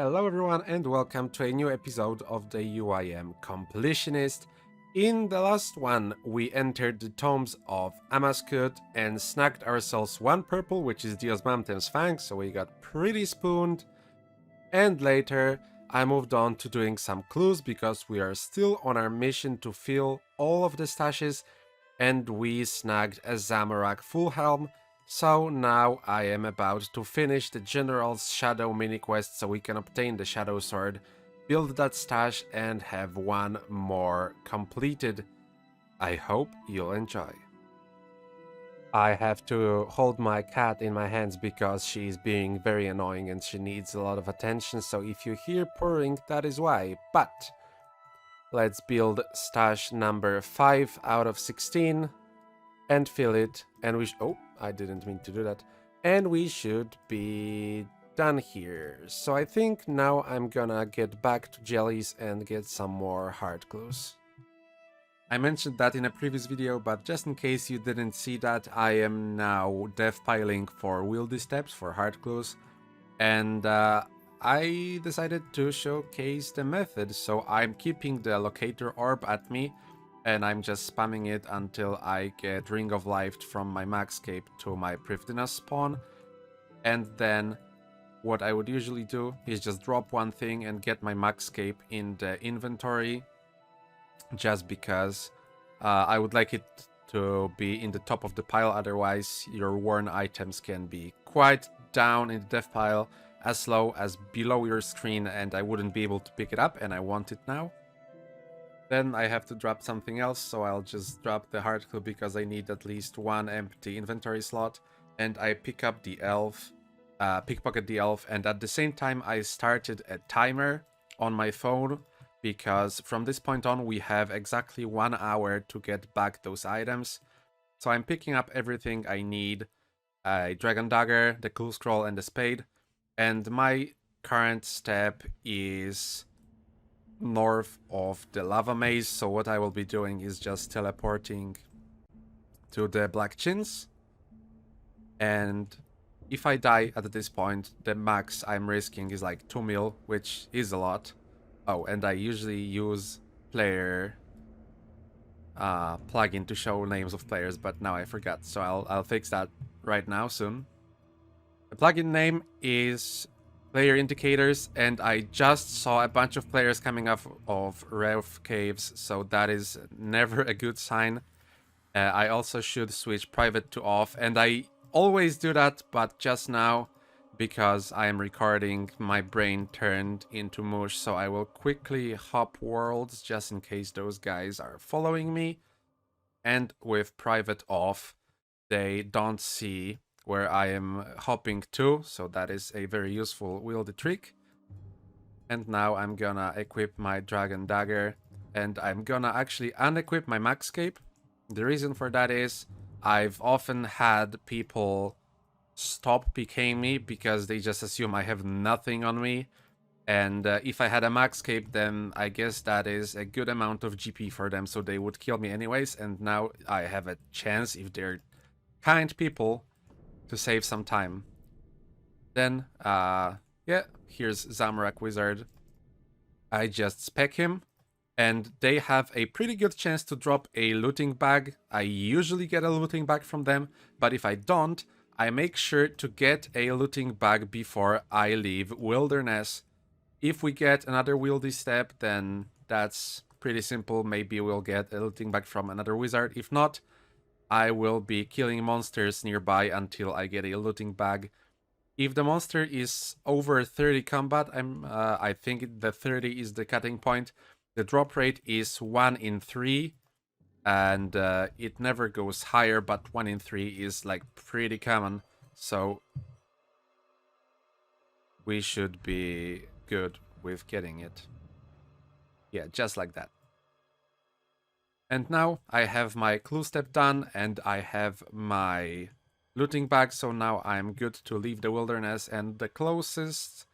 Hello everyone and welcome to a new episode of the UIM Completionist. In the last one, we entered the tombs of Amascut and snagged ourselves one purple, which is the Osmanthem's Fang, so we got pretty spooned. And later, I moved on to doing some clues because we are still on our mission to fill all of the stashes, and we snagged a Zamorak full helm. So now I am about to finish the General's Shadow mini-quest so we can obtain the Shadow Sword, build that stash and have one more completed. I hope you'll enjoy. I have to hold my cat in my hands because she's being very annoying and she needs a lot of attention, so if you hear purring, that is why. But let's build stash number 5 out of 16 and fill it, and oh, I didn't mean to do that. And we should be done here. So I think now I'm gonna get back to jellies and get some more hard clues. I mentioned that in a previous video, but just in case you didn't see that, I am now dev piling for wieldy steps for hard clues. And I decided to showcase the method, so I'm keeping the locator orb at me, and I'm just spamming it until I get Ring of Life from my Maxscape to my Prifdina spawn. And then what I would usually do is just drop one thing and get my Maxscape in the inventory, just because I would like it to be in the top of the pile, otherwise your worn items can be quite down in the dev pile, as low as below your screen, and I wouldn't be able to pick it up, and I want it now. Then I have to drop something else, so I'll just drop the hard clue because I need at least one empty inventory slot. And I pick up the elf, pickpocket the elf, and at the same time I started a timer on my phone, because from this point on we have exactly 1 hour to get back those items. So I'm picking up everything I need, a dragon dagger, the cool scroll and the spade, and my current step is north of the lava maze, so what I will be doing is just teleporting to the black chins, and if I die at this point, the max I'm risking is like 2 mil, which is a lot. Oh, and I usually use player plugin to show names of players, but now I forgot, so I'll fix that right now soon. The plugin name is Player Indicators, and I just saw a bunch of players coming off of Rev Caves, so that is never a good sign. I also should switch private to off, and I always do that, but just now, because I am recording, my brain turned into mush, so I will quickly hop worlds just in case those guys are following me. And with private off, they don't see where I am hopping to, so that is a very useful wieldy trick. And now I'm gonna equip my dragon dagger, and I'm gonna actually unequip my Maxscape. The reason for that is I've often had people stop PKing me because they just assume I have nothing on me, and if I had a Maxscape, then I guess that is a good amount of GP for them, so they would kill me anyways, and now I have a chance, if they're kind people, to save some time. Then, yeah, here's Zamorak Wizard. I just spec him, and they have a pretty good chance to drop a looting bag. I usually get a looting bag from them, but if I don't, I make sure to get a looting bag before I leave Wilderness. If we get another wieldy step, then that's pretty simple. Maybe we'll get a looting bag from another wizard. If not, I will be killing monsters nearby until I get a looting bag. If the monster is over 30 combat, I think the 30 is the cutting point. The drop rate is 1 in 3, and it never goes higher, but 1 in 3 is like pretty common, so we should be good with getting it. Yeah, just like that. And now I have my clue step done, and I have my looting bag, so now I'm good to leave the wilderness, and the closest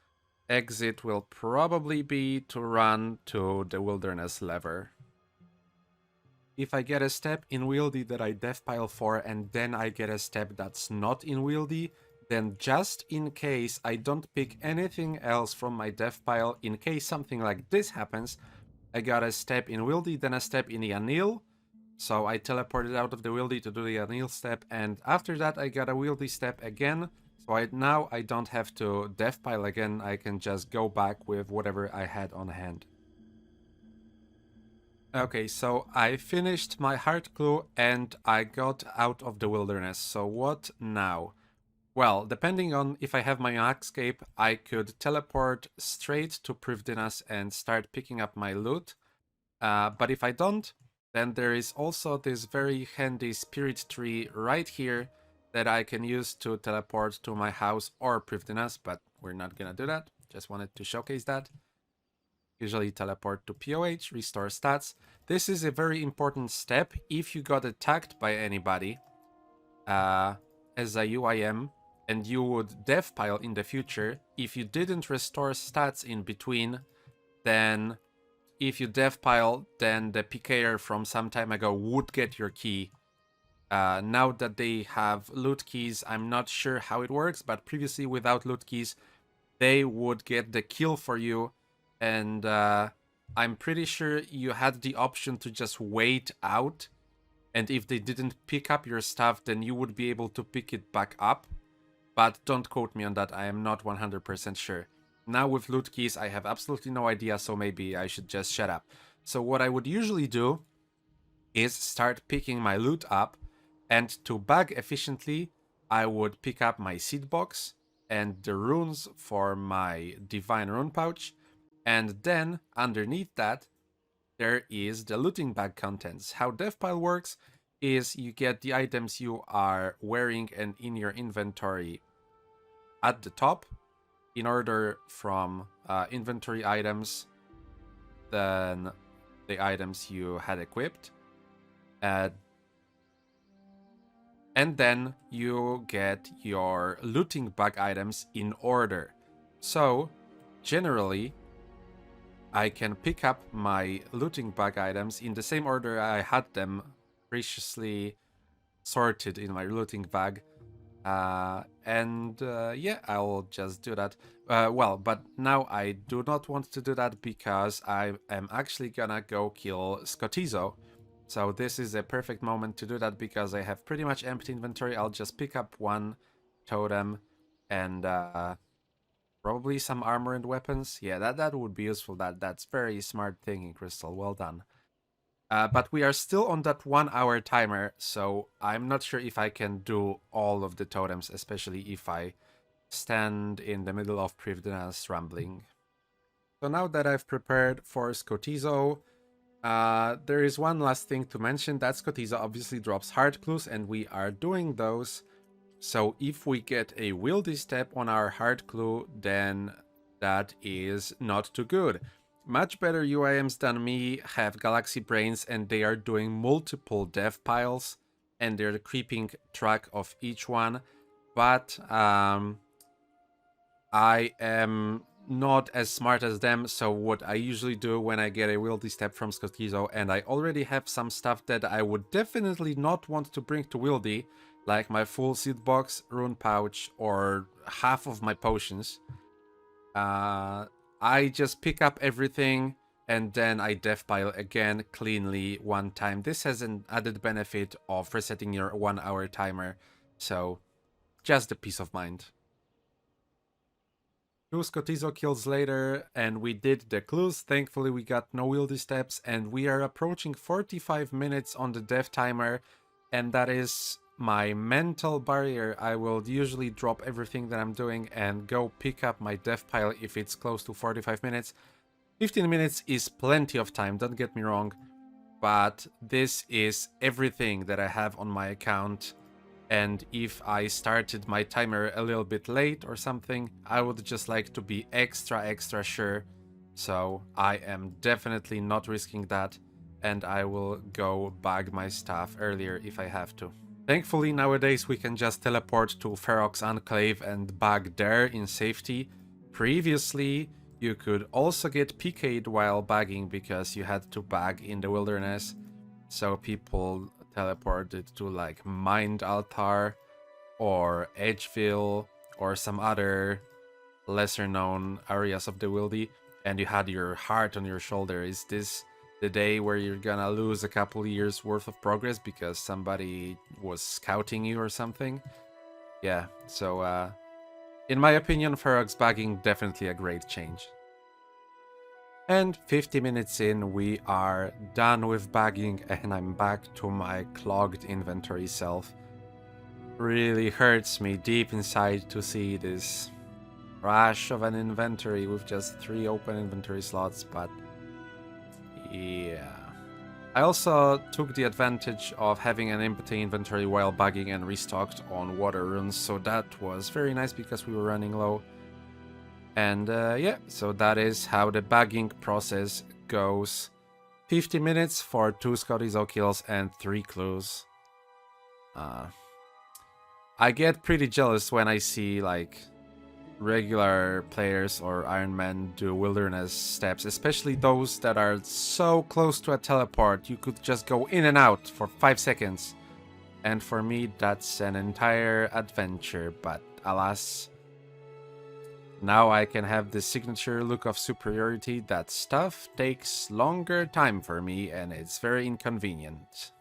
exit will probably be to run to the wilderness lever. If I get a step in wieldy that I dev pile for, and then I get a step that's not in wieldy, then just in case I don't pick anything else from my dev pile, in case something like this happens, I got a step in Wildy, then a step in the Anil. So I teleported out of the Wildy to do the Anil step, and after that I got a Wildy step again. So now I don't have to dev pile again, I can just go back with whatever I had on hand. Okay, so I finished my heart clue and I got out of the wilderness. So what now? Well, depending on if I have my escape, I could teleport straight to Privdinas and start picking up my loot. But if I don't, then there is also this very handy spirit tree right here that I can use to teleport to my house or Privdinas, but we're not gonna do that. Just wanted to showcase that. Usually teleport to POH, restore stats. This is a very important step if you got attacked by anybody as a UIM and you would dev pile in the future. If you didn't restore stats in between, then if you dev pile, then the PKer from some time ago would get your key. Now that they have loot keys, I'm not sure how it works, but previously without loot keys, they would get the kill for you. And I'm pretty sure you had the option to just wait out. And if they didn't pick up your stuff, then you would be able to pick it back up. But don't quote me on that, I am not 100% sure. Now with loot keys, I have absolutely no idea, so maybe I should just shut up. So what I would usually do is start picking my loot up, and to bag efficiently, I would pick up my seed box and the runes for my divine rune pouch, and then underneath that, there is the looting bag contents. How DevPile works is you get the items you are wearing and in your inventory at the top, in order from inventory items, then the items you had equipped, and then you get your looting bag items in order. So generally, I can pick up my looting bag items in the same order I had them preciously sorted in my looting bag. Yeah, I'll just do that. Well, but now I do not want to do that because I am actually gonna go kill Skotizo. So this is a perfect moment to do that because I have pretty much empty inventory. I'll just pick up one totem and probably some armor and weapons. Yeah, that would be useful. That's very smart thinking, Crystal. Well done. But we are still on that 1 hour timer, so I'm not sure if I can do all of the totems, especially if I stand in the middle of Privdinas rambling. So now that I've prepared for Skotizo, there is one last thing to mention, that Skotizo obviously drops hard clues, and we are doing those. So if we get a wieldy step on our hard clue, then that is not too good. Much better UIMs than me have galaxy brains, and they are doing multiple dev piles and they're keeping track of each one. But I am not as smart as them, so what I usually do when I get a wieldy step from Skotizo and I already have some stuff that I would definitely not want to bring to wieldy, like my full seed box, rune pouch, or half of my potions, I just pick up everything and then I dev pile again cleanly one time. This has an added benefit of resetting your 1 hour timer, so just a peace of mind. 2 Skotizo kills later, and we did the clues. Thankfully, we got no wieldy steps, and we are approaching 45 minutes on the dev timer, and that is my mental barrier. I will usually drop everything that I'm doing and go pick up my dev pile if it's close to 45 minutes. 15 minutes is plenty of time, don't get me wrong, but this is everything that I have on my account. And if I started my timer a little bit late or something, I would just like to be extra sure. So I am definitely not risking that, and I will go bag my stuff earlier if I have to. Thankfully nowadays we can just teleport to Ferox Enclave and bag there in safety. Previously you could also get PK'd while bagging because you had to bag in the wilderness. So people teleported to like Mind Altar or Edgeville or some other lesser known areas of the wildy, and you had your heart on your shoulder, is this the day where you're gonna lose a couple years worth of progress because somebody was scouting you or something? Yeah, so in my opinion, Ferox bagging definitely a great change. And 50 minutes in, we are done with bagging, and I'm back to my clogged inventory self. Really hurts me deep inside to see this trash of an inventory with just 3 open inventory slots, but yeah. I also took the advantage of having an empty inventory while bagging and restocked on water runes, so that was very nice because we were running low. And yeah, so that is how the bagging process goes. 50 minutes for 2 Skotizo kills and 3 clues. I get pretty jealous when I see like regular players or Iron Man do wilderness steps, especially those that are so close to a teleport you could just go in and out for 5 seconds. And for me that's an entire adventure, but alas, now I can have the signature look of superiority. That stuff takes longer time for me and it's very inconvenient.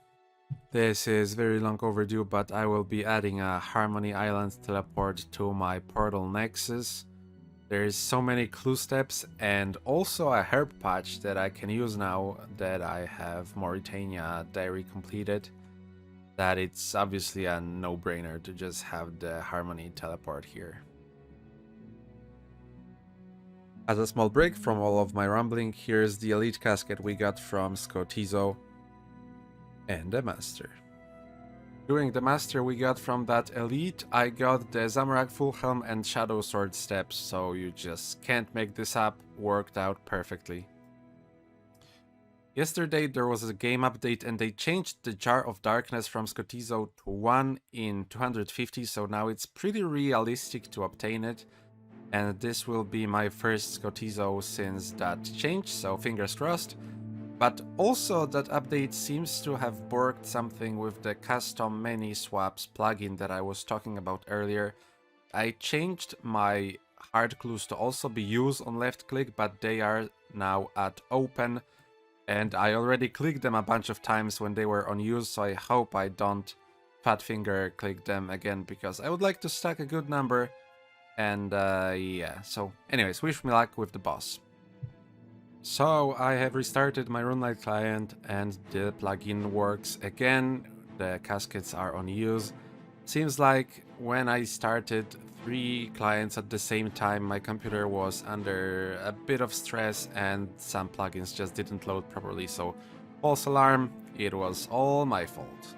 This is very long overdue, but I will be adding a Harmony Island teleport to my Portal Nexus. There's so many clue steps and also a herb patch that I can use now that I have Mauritania Diary completed, that it's obviously a no-brainer to just have the Harmony teleport here. As a small break from all of my rambling, here's the elite casket we got from Skotizo and the Master. During the Master we got from that elite, I got the Zamorak Full Helm and Shadow Sword steps, so you just can't make this up, worked out perfectly. Yesterday there was a game update and they changed the Jar of Darkness from Skotizo to 1 in 250, so now it's pretty realistic to obtain it. And this will be my first Skotizo since that change, so fingers crossed. But also that update seems to have worked something with the custom many swaps plugin that I was talking about earlier. I changed my hard clues to also be used on left click, but they are now at open. And I already clicked them a bunch of times when they were on use, so I hope I don't fat finger click them again, because I would like to stack a good number. And yeah, so anyways, wish me luck with the boss. So I have restarted my RuneLite client and the plugin works again. The caskets are on use. Seems like when I started 3 clients at the same time, my computer was under a bit of stress and some plugins just didn't load properly, so false alarm, it was all my fault.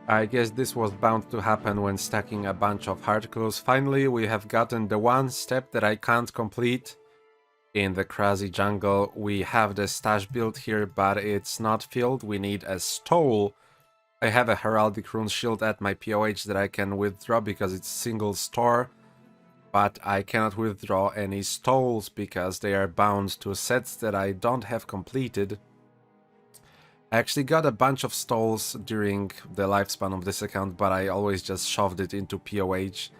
I guess this was bound to happen when stacking a bunch of hard clues. Finally, we have gotten the one step that I can't complete. In the crazy jungle, we have the stash build here, but it's not filled. We need a stole. I have a heraldic rune shield at my POH that I can withdraw because it's single store, but I cannot withdraw any stoles because they are bound to sets that I don't have completed. I actually got a bunch of stoles during the lifespan of this account, but I always just shoved it into POH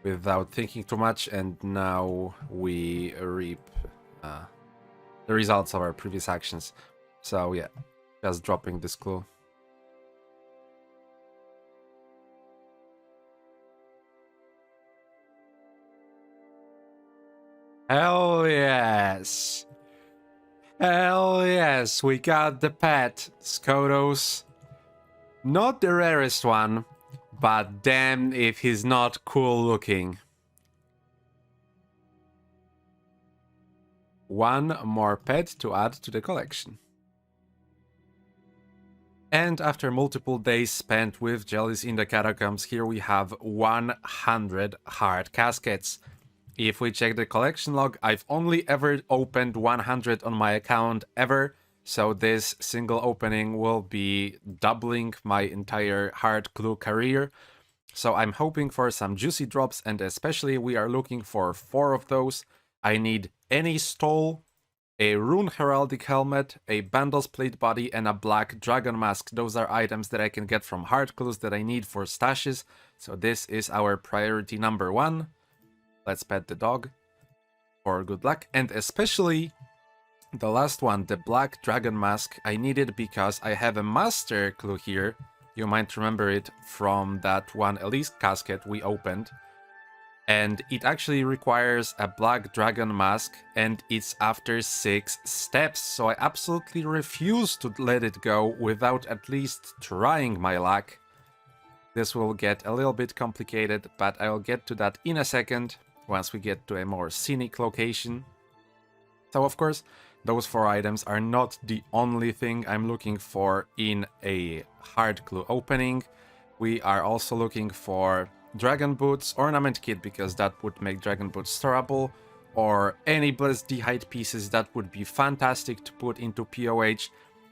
without thinking too much, and now we reap the results of our previous actions. So yeah, just dropping this clue. Hell yes! Hell yes, we got the pet, Skotos. Not the rarest one, but damn if he's not cool looking. One more pet to add to the collection. And after multiple days spent with jellies in the catacombs, here we have 100 hard caskets. If we check the collection log, I've only ever opened 100 on my account ever, so this single opening will be doubling my entire hard clue career. So I'm hoping for some juicy drops, and especially we are looking for 4 of those. I need any stole, a Rune Heraldic Helmet, a Bandle's Plate Body, and a Black Dragon Mask. Those are items that I can get from hard clues that I need for stashes, so this is our priority number 1. Let's pet the dog for good luck, and especially the last one, the Black Dragon Mask, I need it because I have a master clue here. You might remember it from that one Elise casket we opened. And it actually requires a Black Dragon Mask, and it's after 6 steps, so I absolutely refuse to let it go without at least trying my luck. This will get a little bit complicated, but I'll get to that in a second, once we get to a more scenic location. So of course, those 4 items are not the only thing I'm looking for in a hard clue opening. We are also looking for Dragon Boots, Ornament Kit, because that would make Dragon Boots storable, or any Blessed D'hide pieces that would be fantastic to put into POH,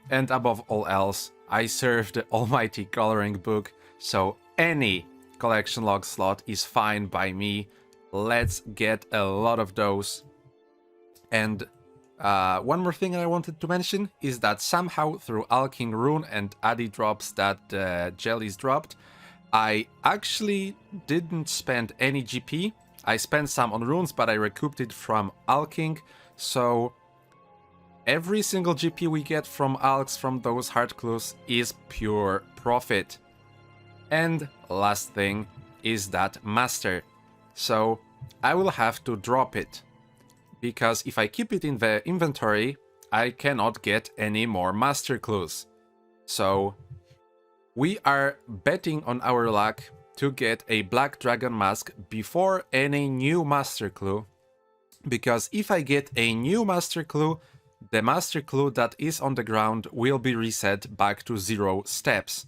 and above all else, I serve the almighty coloring book, so any collection log slot is fine by me. Let's get a lot of those. And one more thing I wanted to mention is that somehow through Alking Rune and Addy drops that Jellies dropped, I actually didn't spend any GP. I spent some on runes, but I recouped it from Alking. So every single GP we get from Alks from those hard clues is pure profit. And last thing is that master. So I will have to drop it, because if I keep it in the inventory, I cannot get any more master clues. So we are betting on our luck to get a Black Dragon Mask before any new master clue, because if I get a new master clue, the master clue that is on the ground will be reset back to 0 steps.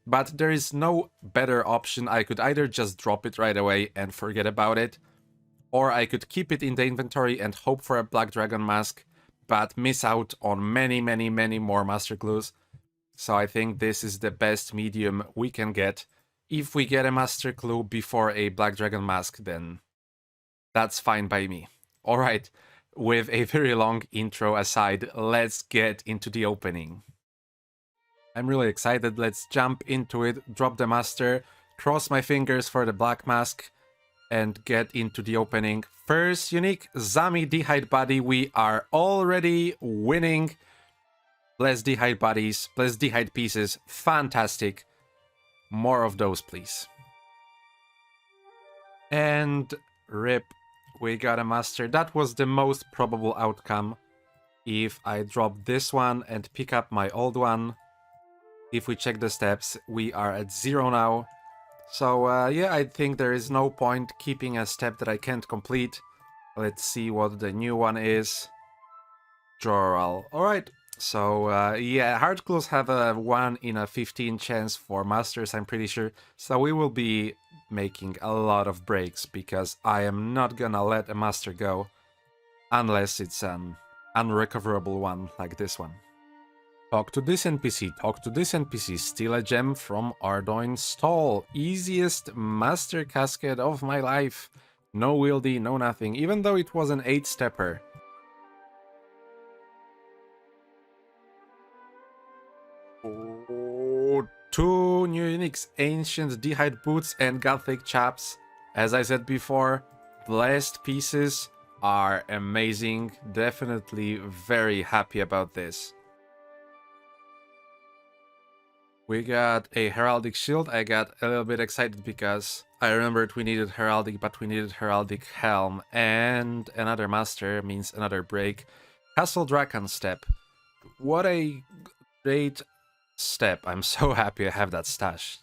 But there is no better option. I could either just drop it right away and forget about it, or I could keep it in the inventory and hope for a Black Dragon Mask, but miss out on many more master clues. So I think this is the best medium we can get. If we get a master clue before a Black Dragon Mask, then that's fine by me. Alright, with a very long intro aside, let's get into the opening. I'm really excited, let's jump into it, drop the master, cross my fingers for the Black Mask, and get into the opening. First unique, Zami D'hide Body. We are already winning. Blessed D'hide Bodies, Blessed D'hide pieces, fantastic. More of those, please. And rip, we got a master. That was the most probable outcome. If I drop this one and pick up my old one, if we check the steps, we are at 0 now. So yeah, I think there is no point keeping a step that I can't complete. Let's see what the new one is. Joral. Alright, so yeah, hard clues have a 1 in a 15 chance for masters, I'm pretty sure. So we will be making a lot of breaks, because I am not gonna let a master go unless it's an unrecoverable one like this one. Talk to this NPC, talk to this NPC, steal a gem from Ardoin's stall. Easiest master casket of my life. No wieldy, no nothing, even though it was an 8-stepper. Oh, 2 new uniques, Ancient D'hide Boots and Gothic Chaps. As I said before, blessed pieces are amazing. Definitely very happy about this. We got a Heraldic Shield. I got a little bit excited because I remembered we needed Heraldic, but we needed Heraldic Helm. And another Master means another break. Castle Draken Step. What a great step. I'm so happy I have that stash.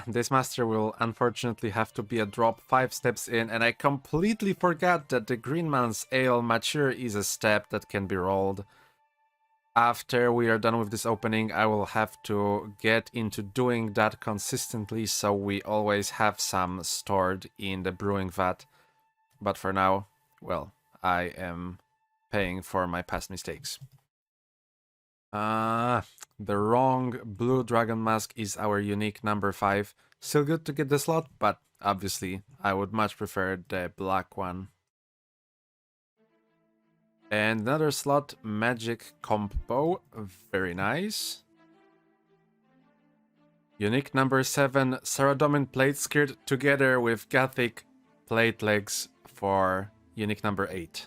This Master will unfortunately have to be a drop 5 steps in, and I completely forgot that the Green Man's Ale Mature is a step that can be rolled. After we are done with this opening, I will have to get into doing that consistently, so we always have some stored in the brewing vat. But for now, well, I am paying for my past mistakes. The wrong blue dragon mask is our unique number 5. Still good to get the slot, but obviously I would much prefer the black one. And another slot, magic combo, very nice. Unique number 7, Saradomin plate skirt together with Gothic plate legs for unique number 8.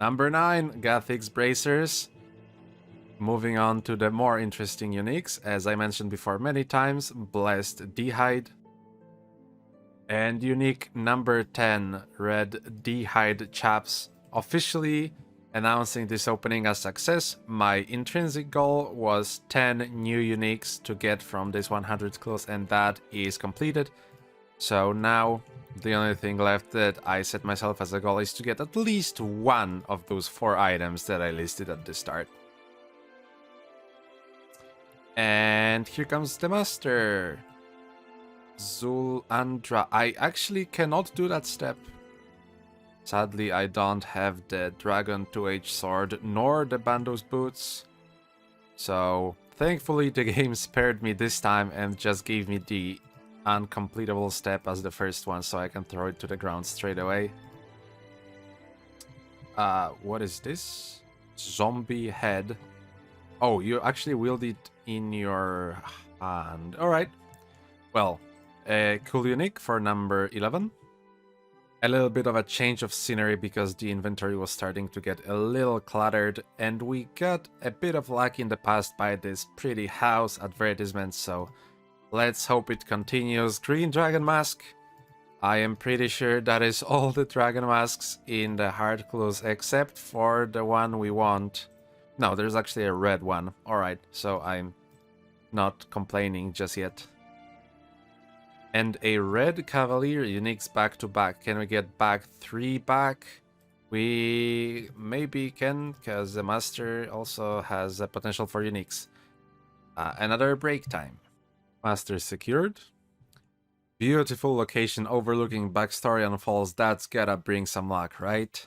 Number 9, Gothic's bracers. Moving on to the more interesting uniques, as I mentioned before many times, Blessed D-Hide. And unique number 10, Red D-Hide Chaps, officially announcing this opening as success. My intrinsic goal was 10 new uniques to get from this 100 clues, and that is completed. So now the only thing left that I set myself as a goal is to get at least one of those 4 items that I listed at the start. And here comes the master. Zulandra. I actually cannot do that step. Sadly, I don't have the Dragon 2H sword nor the Bando's boots. So, thankfully the game spared me this time and just gave me the uncompletable step as the first one, so I can throw it to the ground straight away. What is this? Zombie head. Oh, you actually wield it in your hand. Alright. Well, a cool unique for number 11. A little bit of a change of scenery because the inventory was starting to get a little cluttered, and we got a bit of luck in the past by this pretty house advertisement, so let's hope it continues. Green Dragon Mask. I am pretty sure that is all the Dragon Masks in the hard clues except for the one we want. No, there's actually a red one. Alright, so I'm not complaining just yet. And a red Cavalier uniques back to back. Can we get back 3 back? We maybe can, because the master also has a potential for uniques. Another break time. Master secured. Beautiful location overlooking Backstorian Falls. That's gotta bring some luck, right?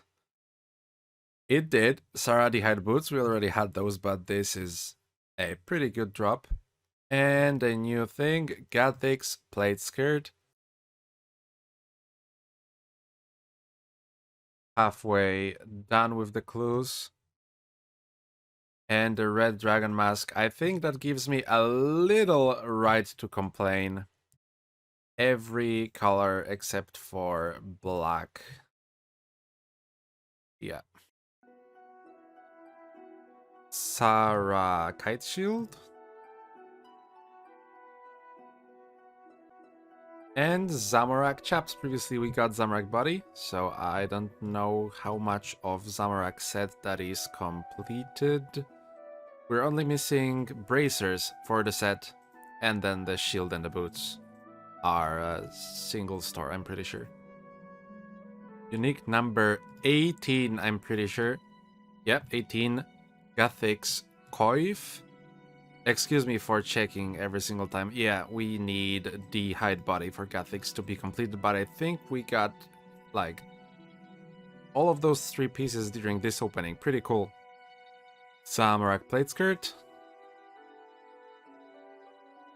It did. Sarah D-Hide boots, we already had those, but this is a pretty good drop. And a new thing, Gothic's plate skirt. Halfway done with the clues. And the red dragon mask. I think that gives me a little right to complain. Every color except for black. Yeah. Sarah Kite Shield. And Zamorak Chaps. Previously we got Zamorak Body, so I don't know how much of Zamorak set that is completed. We're only missing bracers for the set, and then the shield and the boots are a single store, I'm pretty sure. Unique number 18, I'm pretty sure. Yep, 18. Gothic's Coif. Excuse me for checking every single time. Yeah, we need the hide body for Gothic's to be completed, but I think we got, like, all of those 3 pieces during this opening. Pretty cool. Zamorak plate skirt.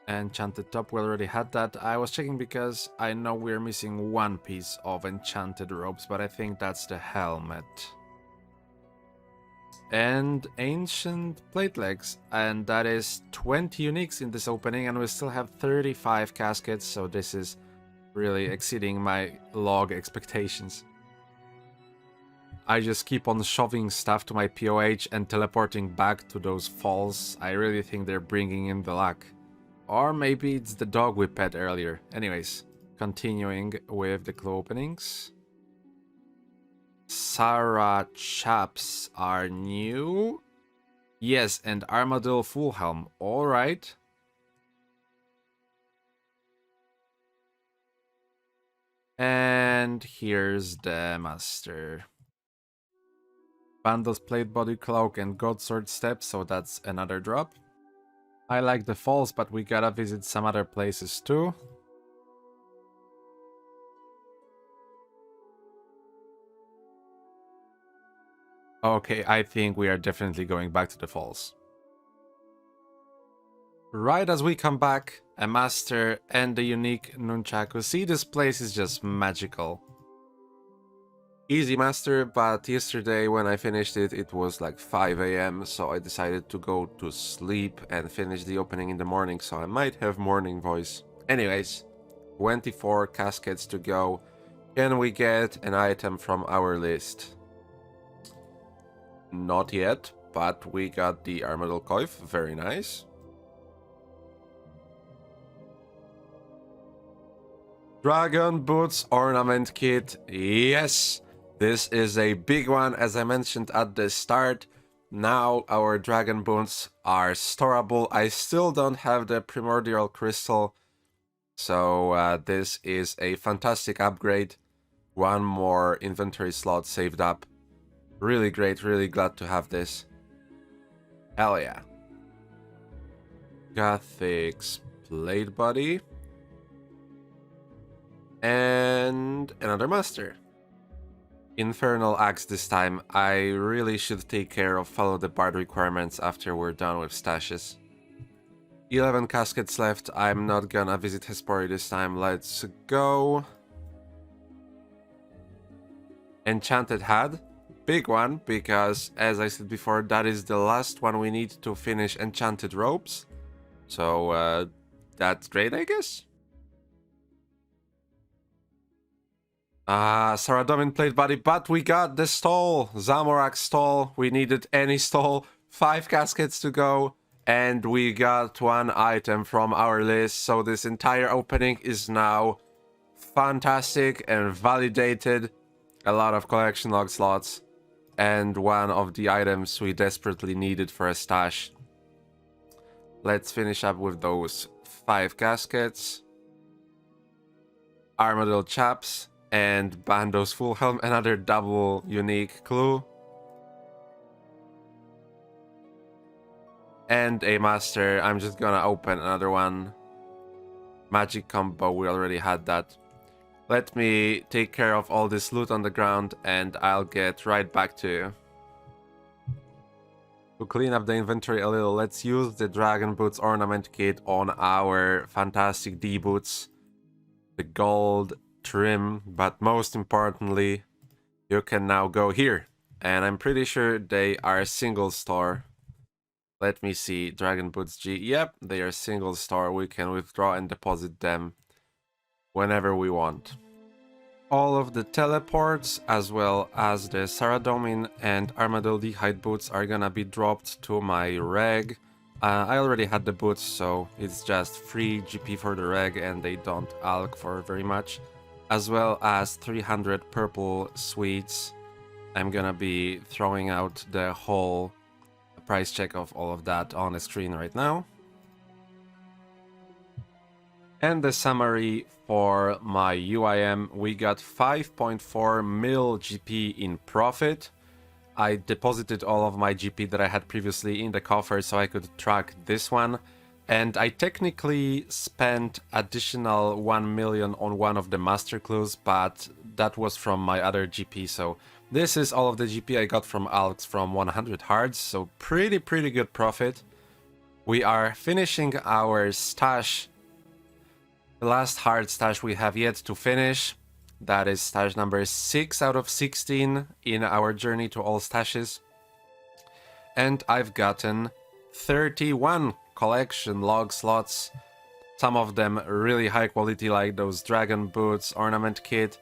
Enchanted top, we already had that. I was checking because I know we're missing 1 piece of enchanted robes, but I think that's the helmet. And ancient plate legs, and that is 20 uniques in this opening, and we still have 35 caskets, so this is really exceeding my log expectations. I just keep on shoving stuff to my POH and teleporting back to those falls. I really think they're bringing in the luck. Or maybe it's the dog we pet earlier. Anyways, continuing with the clue openings. Sarah Chaps are new. Yes, and Armadillo Full Helm. Alright. And here's the master. Bundles Plate Body Cloak and Godsword Step, so that's another drop. I like the falls, but we gotta visit some other places too. Okay, I think we are definitely going back to the falls. Right as we come back, a master and a unique nunchaku. See, this place is just magical. easy master, but yesterday when I finished it, it was like 5 a.m. So I decided to go to sleep and finish the opening in the morning, so I might have morning voice. Anyways, 24 caskets to go. Can we get an item from our list? Not yet, but we got the Armadillo Coif, very nice. Dragon Boots Ornament Kit, yes! This is a big one, as I mentioned at the start. Now our Dragon Boots are storable. I still don't have the Primordial Crystal, so this is a fantastic upgrade. One more inventory slot saved up. Really great, really glad to have this. Hell yeah. Gothic's Blade Body. And another master. Infernal Axe this time. I really should take care of follow the bard requirements after we're done with stashes. 11 caskets left. I'm not gonna visit Hespori this time. Let's go. Enchanted Hat. Big one, because as I said before, that is the last one we need to finish Enchanted Robes. So that's great, I guess. Saradomin Plate Body, but we got the stall, Zamorak stall. We needed any stall. 5 caskets to go, and we got one item from our list. So this entire opening is now fantastic and validated. A lot of collection log slots, and one of the items we desperately needed for a stash. Let's finish up with those 5 caskets. Armadillo Chaps. And Bando's Full Helm, another double unique clue. And a master. I'm just gonna open another one. Magic combo, we already had that. Let me take care of all this loot on the ground and I'll get right back to you. To clean up the inventory a little, let's use the Dragon Boots Ornament Kit on our fantastic D-Boots. The gold trim, but most importantly, you can now go here, and I'm pretty sure they are single store. Let me see. Dragon Boots G. Yep, they are single store. We can withdraw and deposit them whenever we want. All of the teleports, as well as the Saradomin and Armadillo Hide boots, are gonna be dropped to my reg. I already had the boots, so it's just free GP for the reg, and they don't alch for very much. As well as 300 purple sweets. I'm gonna be throwing out the whole price check of all of that on the screen right now. And the summary for my UIM, we got 5.4 mil GP in profit. I deposited all of my GP that I had previously in the coffer so I could track this one. And I technically spent additional 1 million on one of the master clues, but that was from my other GP, so this is all of the GP I got from alchs from 100 hearts, so pretty good profit. We are finishing our stash. The last hard stash we have yet to finish. That is stash number 6 out of 16 in our journey to all stashes. And I've gotten 31 collection log slots, some of them really high quality, like those Dragon Boots Ornament Kit,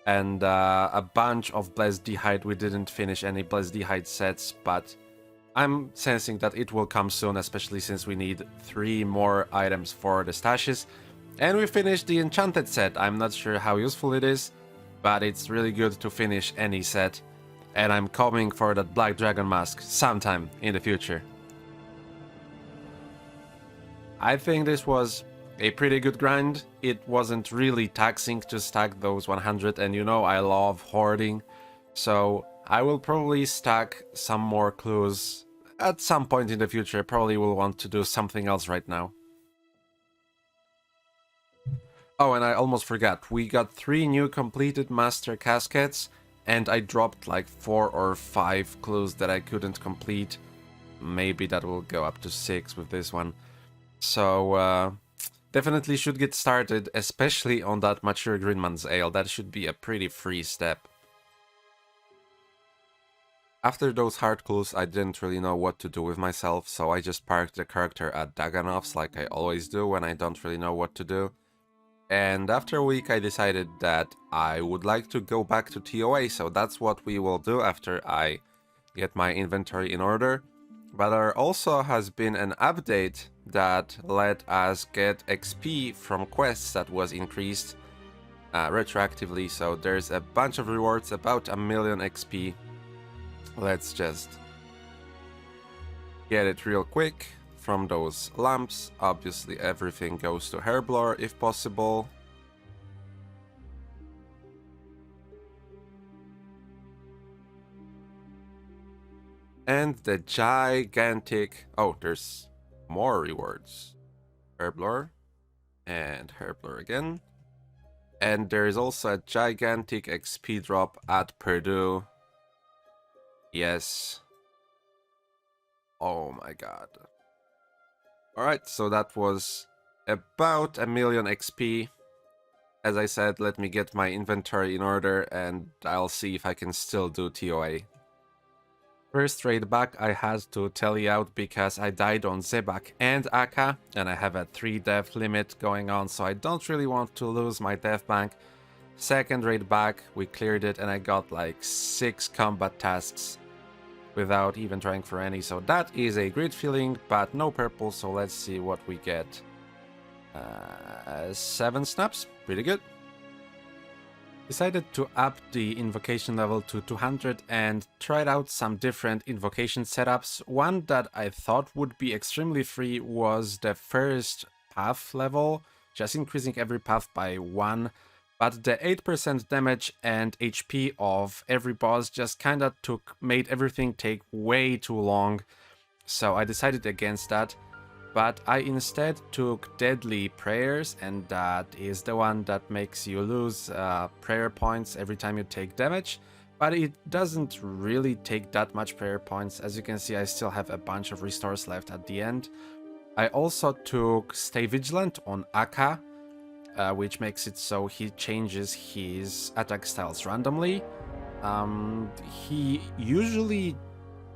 and a bunch of Blessed D'hide. We didn't finish any Blessed D'hide sets, but I'm sensing that it will come soon, especially since we need 3 more items for the stashes. And we finished the Enchanted set. I'm not sure how useful it is, but it's really good to finish any set, and I'm coming for that Black Dragon Mask sometime in the future. I think this was a pretty good grind. It wasn't really taxing to stack those 100, and you know I love hoarding, so I will probably stack some more clues at some point in the future. Probably will want to do something else right now. Oh, and I almost forgot, we got 3 new completed master caskets, and I dropped like 4 or 5 clues that I couldn't complete. Maybe that will go up to 6 with this one. So, definitely should get started, especially on that Mature Greenman's Ale. That should be a pretty free step. After those hard clues, I didn't really know what to do with myself, so I just parked the character at Daganov's like I always do when I don't really know what to do. And after a week I decided that I would like to go back to TOA, so that's what we will do after I get my inventory in order. But there also has been an update that let us get XP from quests that was increased retroactively, so there's a bunch of rewards, about 1,000,000 XP. Let's just get it real quick from those lamps. Obviously everything goes to Herblore if possible. And the gigantic... oh, there's more rewards. Herblore. And Herblore again. And there is also a gigantic XP drop at Purdue. Yes. Oh my god. Alright, so that was about 1,000,000 XP. As I said, let me get my inventory in order and I'll see if I can still do TOA. First raid back I had to tally out because I died on Zebak and Akka, and I have a 3 death limit going on, so I don't really want to lose my death bank. Second raid back, we cleared it and I got like 6 combat tasks without even trying for any, so that is a great feeling, but no purple, so let's see what we get. 7 snaps, pretty good. Decided to up the invocation level to 200 and tried out some different invocation setups. One that I thought would be extremely free was the first path level, just increasing every path by 1. But the 8% damage and HP of every boss just kinda made everything take way too long, so I decided against that. But I instead took Deadly Prayers, and that is the one that makes you lose prayer points every time you take damage. But it doesn't really take that much prayer points. As you can see, I still have a bunch of restores left at the end. I also took Stay Vigilant on Akka, which makes it so he changes his attack styles randomly. He usually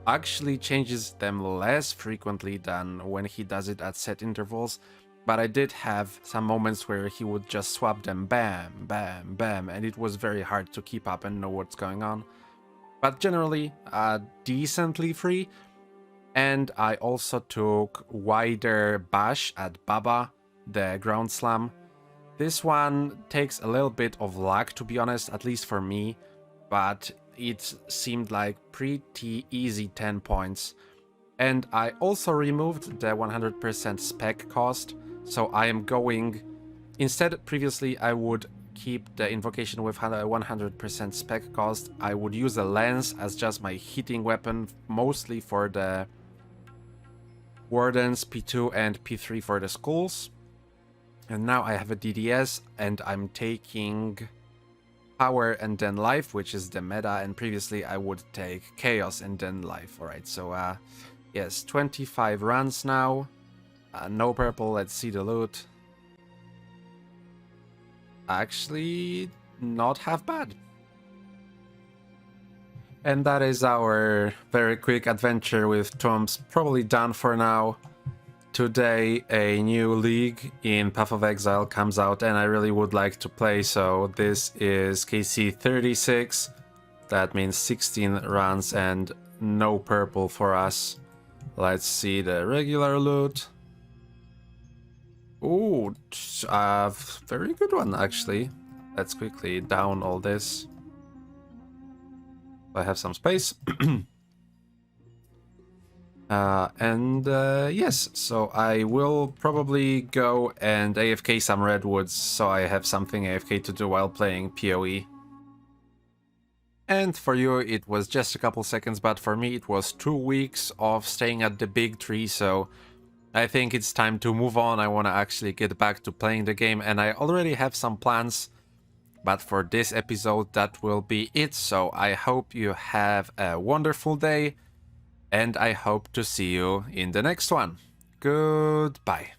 actually changes them less frequently than when he does it at set intervals, but I did have some moments where he would just swap them bam, bam, bam, and it was very hard to keep up and know what's going on. But generally, decently free. And I also took Wider Bash at Baba, the ground slam. This one takes a little bit of luck, to be honest, at least for me, but it seemed like pretty easy 10 points. And I also removed the 100% spec cost, so I am going... instead, previously I would keep the invocation with 100% spec cost. I would use a lens as just my hitting weapon, mostly for the Wardens, P2 and P3 for the schools. And now I have a DDS and I'm taking Power and then Life, which is the meta, and previously I would take Chaos and then Life. Alright, so yes, 25 runs now. No purple, let's see the loot. Actually, not half bad. And that is our very quick adventure with Tombs, probably done for now. Today a new league in Path of Exile comes out and I really would like to play, so this is KC 36. That means 16 runs and no purple for us. Let's see the regular loot. Ooh, very good one actually. Let's quickly down all this. I have some space. Yes, so I will probably go and AFK some redwoods, so I have something AFK to do while playing PoE. And for you it was just a couple seconds, but for me it was 2 weeks of staying at the big tree, so I think it's time to move on. I want to actually get back to playing the game, and I already have some plans, but for this episode that will be it. So I hope you have a wonderful day, and I hope to see you in the next one. Goodbye.